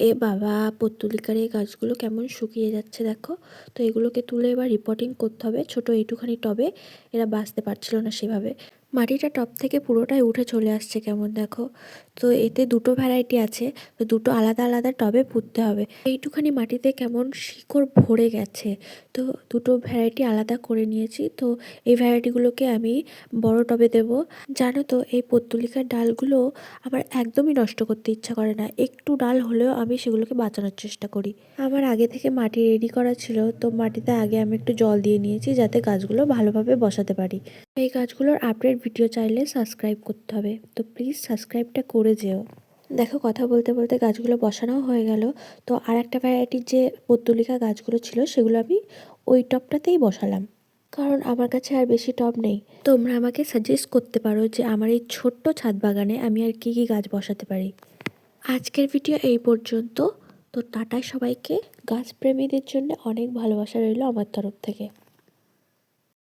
এ বাবা, পত্তলিকার এই গাছগুলো কেমন শুকিয়ে যাচ্ছে দেখো। তো এগুলোকে তুলে এবার রিপোর্টিং করতে হবে। ছোট এইটুখানি টবে এরা বাঁচতে পারছিল না সেভাবে। মাটিটা টব থেকে পুরোটাই উঠে চলে আসছে কেমন দেখো। তো এতে দুটো ভ্যারাইটি আছে, তো দুটো আলাদা আলাদা টবে পুঁততে হবে। এইটুখানি মাটিতে কেমন শিকড় ভরে গেছে, তো দুটো ভ্যারাইটি আলাদা করে নিয়েছি। তো এই ভ্যারাইটিগুলোকে আমি বড় টবে দেব। জানো তো, এই পত্তলিকার ডালগুলো আমার একদমই নষ্ট করতে ইচ্ছা করে না। একটু ডাল হলেও আমি সেগুলোকে বাঁচানোর চেষ্টা করি। আমার আগে থেকে মাটি রেডি করা ছিল, তো মাটিতে আগে আমি একটু জল দিয়ে নিয়েছি যাতে গাছগুলো ভালোভাবে বসাতে পারি। এই গাছগুলোর আপডেট ভিডিও চাইলে সাবস্ক্রাইব করতে হবে, তো প্লিজ সাবস্ক্রাইবটা করে যেও। দেখো, কথা বলতে বলতে গাছগুলো বসানোও হয়ে গেল। তো আর একটা ভ্যারাইটির যে পত্তলিকা গাছগুলো ছিল সেগুলো আমি ওই টবটাতেই বসালাম, কারণ আমার কাছে আর বেশি টব নেই। তোমরা আমাকে সাজেস্ট করতে পারো যে আমার এই ছোট্ট ছাদ বাগানে আমি আর কি কি গাছ বসাতে পারি। আজকের ভিডিও এই পর্যন্ত। তো টাটা সবাইকে। গাছপ্রেমীদের জন্য অনেক ভালোবাসা রইল আমার তরফ থেকে।